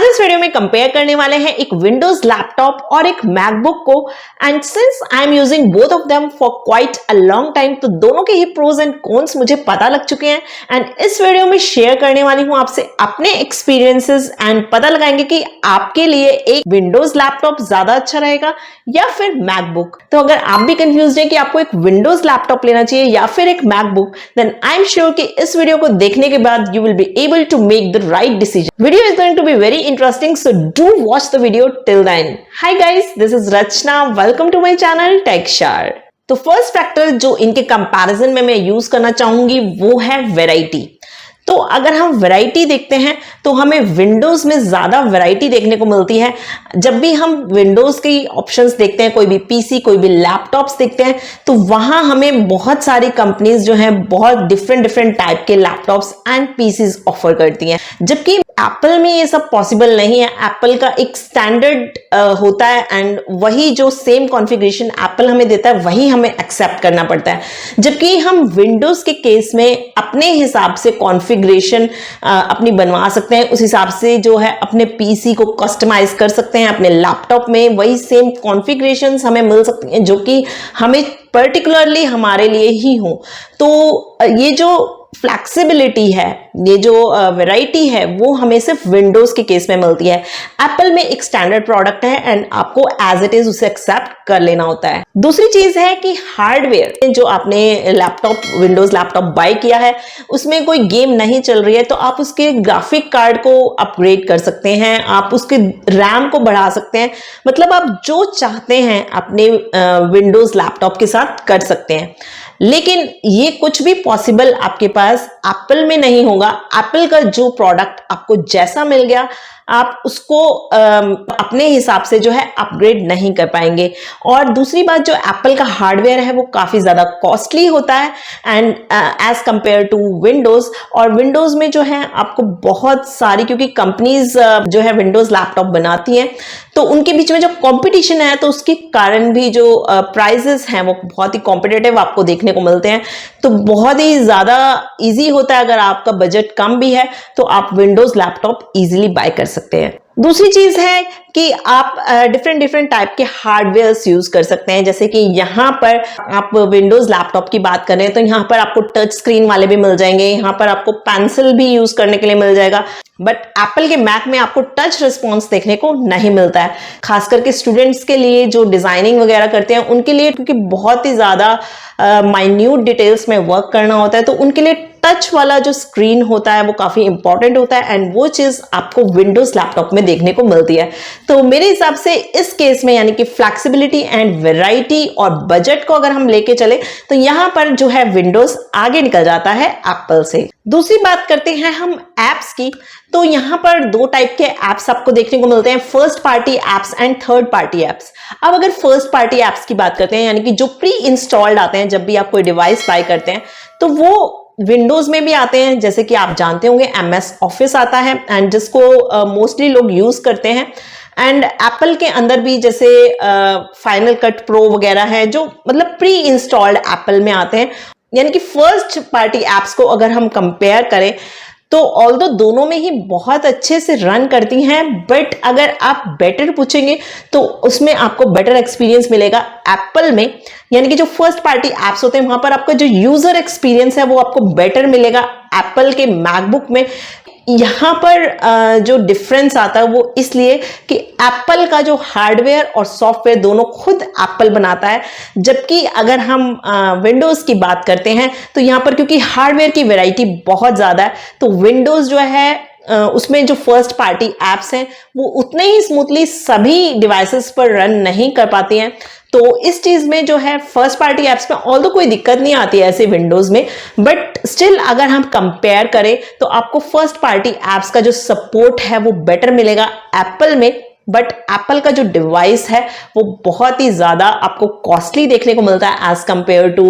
इस वीडियो में कंपेयर करने वाले हैं एक विंडोज लैपटॉप और एक मैकबुक को। And since I am using both of them for quite a long time, तो दोनों के ही प्रोज एंड कॉन्स मुझे पता लग चुके हैं। एंड इस वीडियो में शेयर करने वाली हूं आपसे अपने एक्सपीरियंसेस एंड पता लगाएंगे कि आपके लिए एक विंडोज लैपटॉप ज्यादा अच्छा रहेगा या फिर मैकबुक। तो अगर आप भी कंफ्यूज हैं कि आपको एक विंडोज लैपटॉप लेना चाहिए या फिर एक MacBook, then I am sure कि इस वीडियो को देखने के बाद you will be able to make the right decision. Video is going to be very interesting, so do watch the video till then. Hi guys, this is Rachna. Welcome to my channel TechShare. तो first factor जो इनके comparison में मैं use करना चाहूंगी वो है variety. तो अगर हम वैरायटी देखते हैं तो हमें विंडोज में ज्यादा वैरायटी देखने को मिलती है। जब भी हम विंडोज की ऑप्शंस देखते हैं, कोई भी पीसी कोई भी लैपटॉप्स देखते हैं, तो वहां हमें बहुत सारी कंपनीज जो हैं बहुत डिफरेंट टाइप के लैपटॉप्स एंड पीसीज ऑफर करती हैं। जबकि एप्पल में ये सब पॉसिबल नहीं है। एप्पल का एक स्टैंडर्ड होता है एंड वही जो सेम कॉन्फ़िगरेशन एप्पल हमें देता है वही हमें एक्सेप्ट करना पड़ता है। जबकि हम विंडोज के केस में अपने हिसाब से कॉन्फ़िगरेशन अपनी बनवा सकते हैं, उस हिसाब से जो है अपने पीसी को कस्टमाइज कर सकते हैं। अपने लैपटॉप में वही सेम कॉन्फ़िगरेशंस हमें मिल सकती हैं जो कि हमें पर्टिकुलरली हमारे लिए ही हो। तो ये जो फ्लैक्सिबिलिटी है, ये जो वैरायटी है, वो हमें सिर्फ विंडोज के केस में मिलती है। एप्पल में एक स्टैंडर्ड प्रोडक्ट है एंड आपको एज इट इज उसे एक्सेप्ट कर लेना होता है। दूसरी चीज है कि हार्डवेयर, जो आपने लैपटॉप विंडोज लैपटॉप बाय किया है उसमें कोई गेम नहीं चल रही है तो आप उसके ग्राफिक कार्ड को अपग्रेड कर सकते हैं, आप उसके रैम को बढ़ा सकते हैं। मतलब आप जो चाहते हैं अपने विंडोज लैपटॉप के साथ कर सकते हैं। लेकिन ये कुछ भी पॉसिबल आपके पास एप्पल में नहीं होगा। एप्पल का जो प्रोडक्ट आपको जैसा मिल गया आप उसको अपने हिसाब से जो है अपग्रेड नहीं कर पाएंगे। और दूसरी बात, जो एप्पल का हार्डवेयर है वो काफी ज्यादा कॉस्टली होता है and as compare to Windows. और विंडोज में जो है आपको बहुत सारी, क्योंकि कंपनीज जो है विंडोज लैपटॉप बनाती हैं तो उनके बीच में जो कंपटीशन है तो उसके कारण भी जो प्राइजेस हैं वो बहुत ही कॉम्पिटिटिव आपको देखने को मिलते हैं। तो बहुत ही ज्यादा इजी होता है, अगर आपका बजट कम भी है तो आप विंडोज लैपटॉप इजीली बाय कर सकते हैं। दूसरी चीज है कि आप डिफरेंट टाइप के हार्डवेयर्स यूज कर सकते हैं। जैसे कि यहाँ पर आप विंडोज लैपटॉप की बात करें तो यहाँ पर आपको टच स्क्रीन वाले भी मिल जाएंगे, यहाँ पर आपको पेंसिल भी यूज करने के लिए मिल जाएगा। बट एप्पल के मैक में आपको टच रिस्पॉन्स देखने को नहीं मिलता है। खास करके स्टूडेंट्स के लिए जो डिजाइनिंग वगैरह करते हैं उनके लिए, क्योंकि बहुत ही ज्यादा माइन्यूट डिटेल्स में वर्क करना होता है, तो उनके लिए टच वाला जो स्क्रीन होता है वो काफी इंपॉर्टेंट होता है एंड वो चीज आपको विंडोज लैपटॉप में देखने को मिलती है। तो मेरे हिसाब से इस केस में यानी कि फ्लैक्सिबिलिटी एंड वैरायटी और बजट को अगर हम लेके चले तो यहां पर जो है विंडोज आगे निकल जाता है एप्पल से। दूसरी बात करते हैं हम एप्स की। तो यहाँ पर दो टाइप के एप्स आपको देखने को मिलते हैं, first party apps and third party apps. अब अगर फर्स्ट पार्टी एप्स की बात करते हैं, यानी कि जो प्री इंस्टॉल्ड आते हैं जब भी आप कोई डिवाइस बाय करते हैं, तो वो विंडोज में भी आते हैं। जैसे कि आप जानते होंगे MS ऑफिस आता है एंड जिसको मोस्टली लोग यूज करते हैं। एंड एप्पल के अंदर भी जैसे फाइनल कट प्रो वगैरह है जो मतलब प्री इंस्टॉल्ड एप्पल में आते हैं। यानी कि फर्स्ट पार्टी एप्स को अगर हम कंपेयर करें तो ऑल्दो दोनों में ही बहुत अच्छे से रन करती हैं, बट अगर आप बेटर पूछेंगे तो उसमें आपको बेटर एक्सपीरियंस मिलेगा एप्पल में। यानी कि जो फर्स्ट पार्टी एप्स होते हैं वहां पर आपका जो यूजर एक्सपीरियंस है वो आपको बेटर मिलेगा एप्पल के मैकबुक में। यहाँ पर जो डिफरेंस आता है वो इसलिए कि एप्पल का जो हार्डवेयर और सॉफ्टवेयर दोनों खुद एप्पल बनाता है। जबकि अगर हम विंडोज की बात करते हैं तो यहाँ पर क्योंकि हार्डवेयर की वैरायटी बहुत ज्यादा है तो विंडोज जो है उसमें जो फर्स्ट पार्टी एप्स हैं वो उतने ही स्मूथली सभी डिवाइसेस पर रन नहीं कर पाती हैं। तो इस चीज में जो है फर्स्ट पार्टी एप्स में ऑल्दो कोई दिक्कत नहीं आती है ऐसे विंडोज में, बट स्टिल अगर हम कंपेयर करें तो आपको फर्स्ट पार्टी एप्स का जो सपोर्ट है वो बेटर मिलेगा एप्पल में। बट एप्पल का जो डिवाइस है वो बहुत ही ज्यादा आपको कॉस्टली देखने को मिलता है as compare to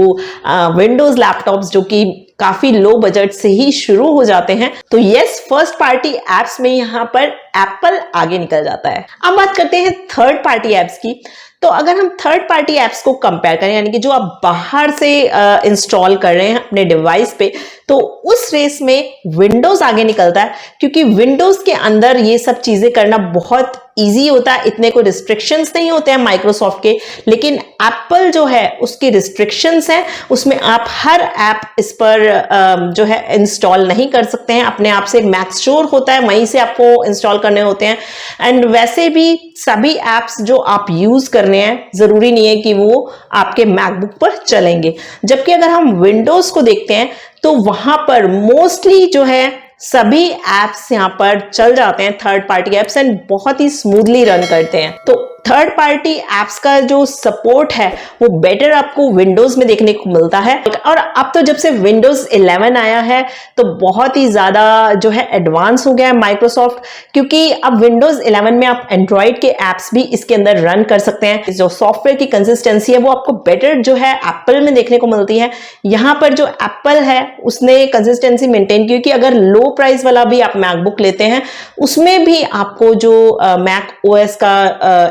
Windows laptops जो कि काफी लो बजट से ही शुरू हो जाते हैं। तो यस, फर्स्ट पार्टी एप्स में यहाँ पर एप्पल आगे निकल जाता है। अब बात करते हैं थर्ड पार्टी एप्स की। तो अगर हम थर्ड पार्टी एप्स को कंपेयर करें, यानी कि जो आप बाहर से इंस्टॉल कर रहे हैं अपने डिवाइस पे, तो उस रेस में विंडोज आगे निकलता है, क्योंकि विंडोज के अंदर ये सब चीजें करना बहुत इजी होता है, इतने कोई रिस्ट्रिक्शंस नहीं होते हैं माइक्रोसॉफ्ट के। लेकिन एप्पल जो है उसकी रिस्ट्रिक्शंस हैं, उसमें आप हर ऐप इस पर जो है इंस्टॉल नहीं कर सकते हैं। अपने आप से एक मैक स्टोर होता है, वहीं से आपको इंस्टॉल करने होते हैं। एंड वैसे भी सभी एप्स जो आप यूज कर रहे हैं जरूरी नहीं है कि वो आपके मैकबुक पर चलेंगे। जबकि अगर हम विंडोज को देखते हैं तो वहां पर मोस्टली जो है सभी एप्स यहां पर चल जाते हैं, थर्ड पार्टी एप्स, एंड बहुत ही स्मूथली रन करते हैं। तो थर्ड पार्टी एप्स का जो सपोर्ट है वो बेटर आपको विंडोज में देखने को मिलता है। और अब तो जब से विंडोज 11 आया है तो बहुत ही ज्यादा जो है एडवांस हो गया है माइक्रोसॉफ्ट, क्योंकि अब विंडोज 11 में आप एंड्रॉइड के एप्स भी इसके अंदर रन कर सकते हैं। जो सॉफ्टवेयर की कंसिस्टेंसी है वो आपको बेटर जो है एप्पल में देखने को मिलती है। यहां पर जो एप्पल है उसने कंसिस्टेंसी मेंटेन, क्योंकि अगर लो प्राइस वाला भी आप मैकबुक लेते हैं उसमें भी आपको जो मैक ओएस का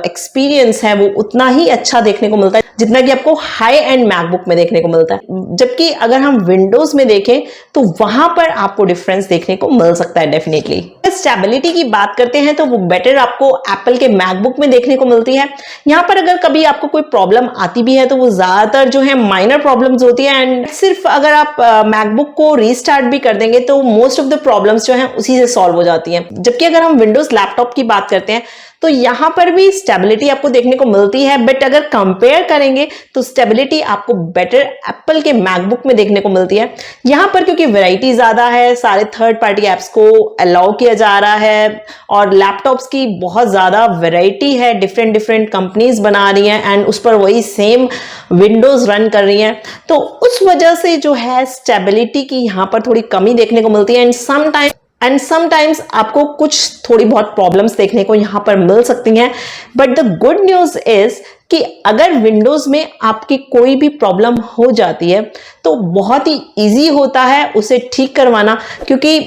एक्सपीरियंस है वो उतना ही अच्छा देखने को मिलता है जितना कि आपको हाई एंड मैकबुक में देखने को मिलता है। जबकि अगर हम विंडोज में देखें तो वहां पर आपको डिफरेंस देखने को मिल सकता है डेफिनेटली। स्टेबिलिटी की बात करते हैं तो वो बेटर आपको एप्पल के मैकबुक में देखने को मिलती है। यहां पर अगर कभी आपको कोई प्रॉब्लम आती भी है तो वो ज्यादातर जो है माइनर प्रॉब्लम्स होती है, एंड सिर्फ अगर आप मैकबुक को रीस्टार्ट भी कर देंगे तो मोस्ट ऑफ द प्रॉब्लम्स जो है उसी से सॉल्व हो जाती है। जबकि अगर हम विंडोज लैपटॉप की बात करते हैं तो यहां पर भी स्टेबिलिटी आपको देखने को मिलती है, बट अगर कंपेयर करेंगे तो स्टेबिलिटी आपको बेटर एप्पल के मैकबुक में देखने को मिलती है। यहां पर क्योंकि वैरायटी ज्यादा है, सारे थर्ड पार्टी एप्स को अलाउ किया जा रहा है और लैपटॉप्स की बहुत ज्यादा वैरायटी है, डिफरेंट डिफरेंट कंपनीज बना रही हैं एंड उस पर वही सेम विंडोज रन कर रही हैं, तो उस वजह से जो है स्टेबिलिटी की यहां पर थोड़ी कमी देखने को मिलती है। एंड समटाइम्स आपको कुछ थोड़ी बहुत प्रॉब्लम्स देखने को यहां पर मिल सकती हैं। But the good news is कि अगर विंडोज में आपकी कोई भी प्रॉब्लम हो जाती है तो बहुत ही इजी होता है उसे ठीक करवाना, क्योंकि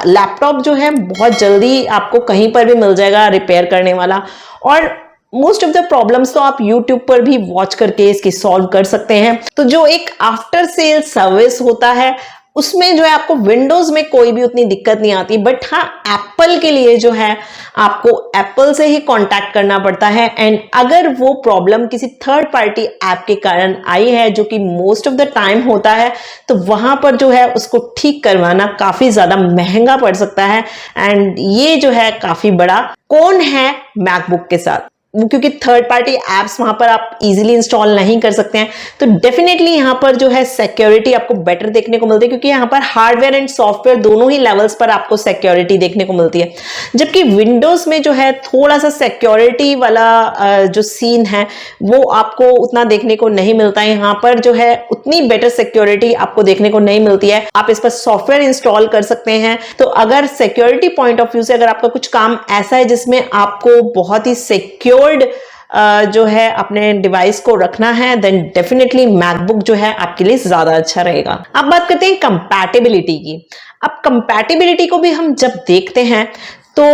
लैपटॉप जो है बहुत जल्दी आपको कहीं पर भी मिल जाएगा रिपेयर करने वाला, और मोस्ट ऑफ द प्रॉब्लम्स तो आप YouTube पर भी वॉच करके इसकी सॉल्व कर सकते हैं। तो जो एक आफ्टर सेल सर्विस होता है उसमें जो है आपको विंडोज में कोई भी उतनी दिक्कत नहीं आती, बट हाँ एप्पल के लिए जो है आपको एप्पल से ही कांटेक्ट करना पड़ता है। एंड अगर वो प्रॉब्लम किसी थर्ड पार्टी ऐप के कारण आई है, जो कि मोस्ट ऑफ द टाइम होता है, तो वहां पर जो है उसको ठीक करवाना काफी ज्यादा महंगा पड़ सकता है। एंड ये जो है काफी बड़ा कौन है मैकबुक के साथ, क्योंकि थर्ड पार्टी एप्स वहां पर आप इजीली इंस्टॉल नहीं कर सकते हैं। तो डेफिनेटली यहां पर जो है सिक्योरिटी आपको बेटर देखने को मिलती है, क्योंकि यहां पर हार्डवेयर एंड सॉफ्टवेयर दोनों ही लेवल्स पर आपको सिक्योरिटी देखने को मिलती है। जबकि विंडोज में जो है थोड़ा सा सिक्योरिटी वाला जो सीन है वो आपको उतना देखने को नहीं मिलता है। यहां पर जो है उतनी बेटर सिक्योरिटी आपको देखने को नहीं मिलती है। आप इस पर सॉफ्टवेयर इंस्टॉल कर सकते हैं, तो अगर सिक्योरिटी पॉइंट ऑफ व्यू से अगर आपका कुछ काम ऐसा है जिसमें आपको बहुत ही सिक्योर जो है अपने डिवाइस को रखना है, देन डेफिनेटली मैकबुक जो है आपके लिए ज्यादा अच्छा रहेगा। अब बात करते हैं कंपैटिबिलिटी की। अब कंपैटिबिलिटी को भी हम जब देखते हैं तो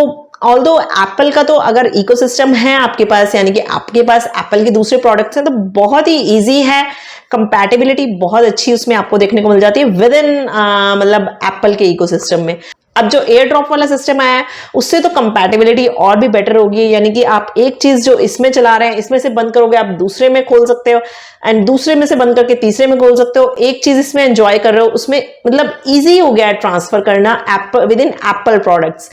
ऑल्दो एप्पल का तो अगर इकोसिस्टम है आपके पास, यानी कि आपके पास एप्पल के दूसरे प्रोडक्ट्स हैं, तो बहुत ही इजी है, कंपैटिबिलिटी बहुत अच्छी उसमें आपको देखने को मिल जाती है विद इन मतलब एप्पल के इकोसिस्टम में। अब जो एयर ड्रॉप वाला सिस्टम आया है उससे तो कंपैटिबिलिटी और भी बेटर होगी, यानी कि आप एक चीज जो इसमें चला रहे हैं इसमें से बंद करोगे आप दूसरे में खोल सकते हो, एंड दूसरे में से बंद करके तीसरे में खोल सकते हो। एक चीज इसमें एंजॉय कर रहे हो उसमें मतलब इजी हो गया है ट्रांसफर करना Apple with in Apple products.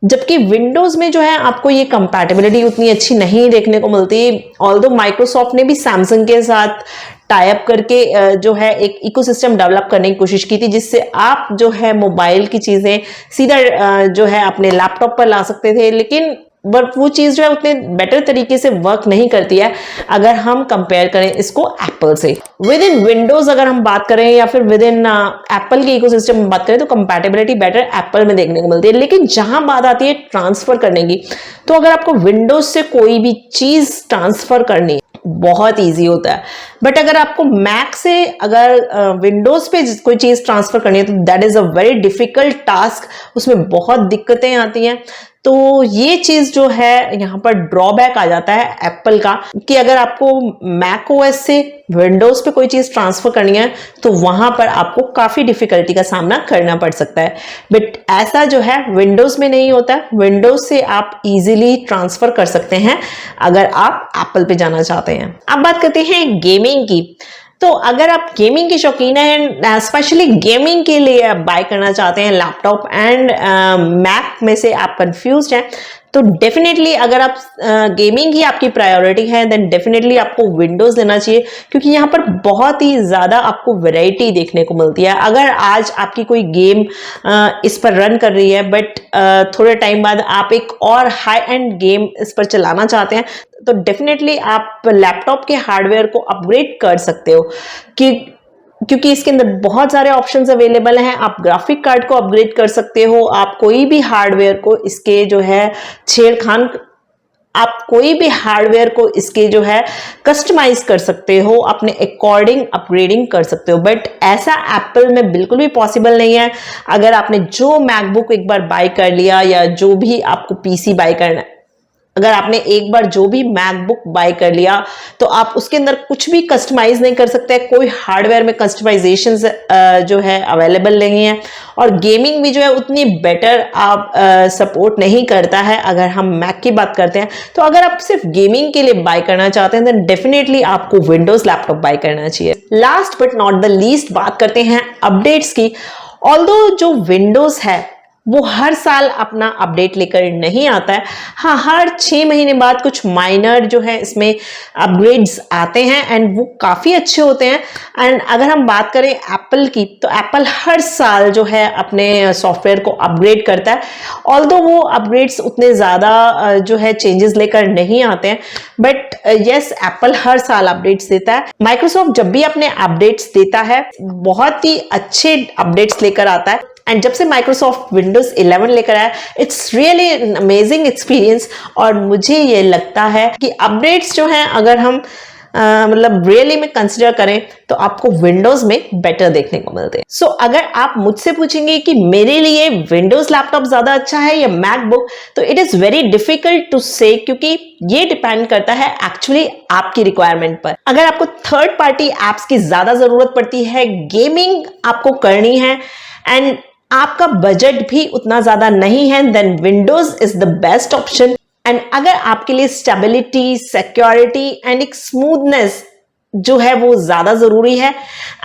जबकि विंडोज में जो है आपको ये कंपैटिबिलिटी उतनी अच्छी नहीं देखने को मिलती, ऑल्दो माइक्रोसॉफ्ट ने भी सैमसंग के साथ टाई अप करके जो है एक इकोसिस्टम डेवलप करने की कोशिश की थी, जिससे आप जो है मोबाइल की चीजें सीधा जो है अपने लैपटॉप पर ला सकते थे, लेकिन बट वो चीज जो है उतने बेटर तरीके से वर्क नहीं करती है अगर हम कंपेयर करें इसको एप्पल से। विद इन विंडोज अगर हम बात करें या फिर विद इन एप्पल के इकोसिस्टम में बात करें तो कंपैटिबिलिटी बेटर एप्पल में देखने को मिलती है। लेकिन जहां बात आती है ट्रांसफर करने की, तो अगर आपको विंडोज से कोई भी चीज ट्रांसफर करनी है बहुत इजी होता है, बट अगर आपको मैक से अगर विंडोज पे कोई चीज ट्रांसफर करनी है तो that is a very difficult task, उसमें बहुत दिक्कतें आती हैं। तो ये चीज जो है यहाँ पर ड्रॉबैक आ जाता है एप्पल का, कि अगर आपको मैक ओएस से विंडोज पे कोई चीज ट्रांसफर करनी है तो वहां पर आपको काफी डिफिकल्टी का सामना करना पड़ सकता है। बट ऐसा जो है विंडोज में नहीं होता, विंडोज से आप इजीली ट्रांसफर कर सकते हैं अगर आप एप्पल पे जाना चाहते हैं। अब बात करते हैं गेमिंग की। तो अगर आप गेमिंग के शौकीन हैं, स्पेशली गेमिंग के लिए आप बाय करना चाहते हैं लैपटॉप एंड मैक में से आप कंफ्यूज्ड हैं, तो डेफिनेटली अगर आप गेमिंग ही आपकी प्रायोरिटी है देन डेफिनेटली आपको विंडोज लेना चाहिए, क्योंकि यहाँ पर बहुत ही ज़्यादा आपको वैरायटी देखने को मिलती है। अगर आज आपकी कोई गेम इस पर रन कर रही है बट थोड़े टाइम बाद आप एक और हाई एंड गेम इस पर चलाना चाहते हैं, तो डेफिनेटली आप लैपटॉप के हार्डवेयर को अपग्रेड कर सकते हो, क्योंकि इसके अंदर बहुत सारे ऑप्शंस अवेलेबल हैं। आप ग्राफिक कार्ड को अपग्रेड कर सकते हो, आप कोई भी हार्डवेयर को इसके जो है कस्टमाइज कर सकते हो, अपने अकॉर्डिंग अपग्रेडिंग कर सकते हो। बट ऐसा एप्पल में बिल्कुल भी पॉसिबल नहीं है। अगर आपने जो मैकबुक एक बार बाय कर लिया या जो भी आपको पीसी बाय करना है, अगर आपने एक बार जो भी मैकबुक बाय कर लिया तो आप उसके अंदर कुछ भी कस्टमाइज नहीं कर सकते। कोई हार्डवेयर में कस्टमाइजेशन जो है अवेलेबल नहीं है, और गेमिंग भी जो है उतनी बेटर आप सपोर्ट नहीं करता है अगर हम मैक की बात करते हैं। तो अगर आप सिर्फ गेमिंग के लिए बाय करना चाहते हैं देन डेफिनेटली आपको विंडोज लैपटॉप बाय करना चाहिए। Last but not the least बात करते हैं अपडेट्स की। ऑल्दो जो विंडोज है वो हर साल अपना अपडेट लेकर नहीं आता है, हाँ हर 6 महीने बाद कुछ माइनर जो है इसमें अपग्रेड्स आते हैं एंड वो काफ़ी अच्छे होते हैं। एंड अगर हम बात करें एप्पल की, तो एप्पल हर साल जो है अपने सॉफ्टवेयर को अपग्रेड करता है। ऑल्दो वो अपग्रेड्स उतने ज़्यादा जो है चेंजेस लेकर नहीं आते हैं, बट यस एप्पल हर साल अपडेट्स देता है। माइक्रोसॉफ्ट जब भी अपने अपडेट्स देता है बहुत ही अच्छे अपडेट्स लेकर आता है, एंड जब से माइक्रोसॉफ्ट विंडोज 11 लेकर आया it's really an amazing experience. और मुझे ये लगता है कि अपडेट्स जो हैं अगर हम मतलब रियली में कंसिडर करें तो आपको विंडोज में बेटर देखने को मिलते हैं। सो अगर आप मुझसे पूछेंगे कि मेरे लिए विंडोज लैपटॉप ज्यादा अच्छा है या मैकबुक, तो it is very difficult to say, क्योंकि ये डिपेंड करता है एक्चुअली आपकी रिक्वायरमेंट पर। अगर आपको थर्ड पार्टी एप्स की ज्यादा जरूरत पड़ती है, गेमिंग आपको करनी है एंड आपका बजट भी उतना ज्यादा नहीं है, then Windows is the best option. And अगर आपके लिए स्टेबिलिटी, सिक्योरिटी एंड एक स्मूथनेस जो है वो ज्यादा जरूरी है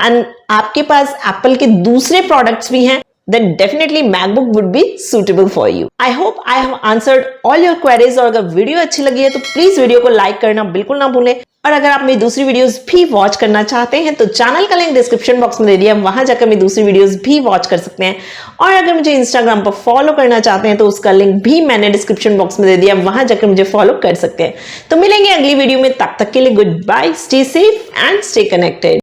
एंड आपके पास एप्पल के दूसरे प्रोडक्ट्स भी हैं, then definitely MacBook would be suitable for you. I hope I have answered all your queries। और अगर वीडियो अच्छी लगी है तो प्लीज वीडियो को लाइक करना बिल्कुल ना भूलें। और अगर आप मेरी दूसरी वीडियोस भी वॉच करना चाहते हैं तो चैनल का लिंक डिस्क्रिप्शन बॉक्स में दे दिया, वहां जाकर मेरी दूसरी वीडियोस भी वॉच कर सकते हैं। और अगर मुझे इंस्टाग्राम पर फॉलो करना चाहते हैं तो उसका लिंक भी मैंने डिस्क्रिप्शन बॉक्स में दे दिया, वहां जाकर मुझे फॉलो कर सकते हैं। तो मिलेंगे अगली वीडियो में, तब तक के लिए good bye, stay safe and stay connected.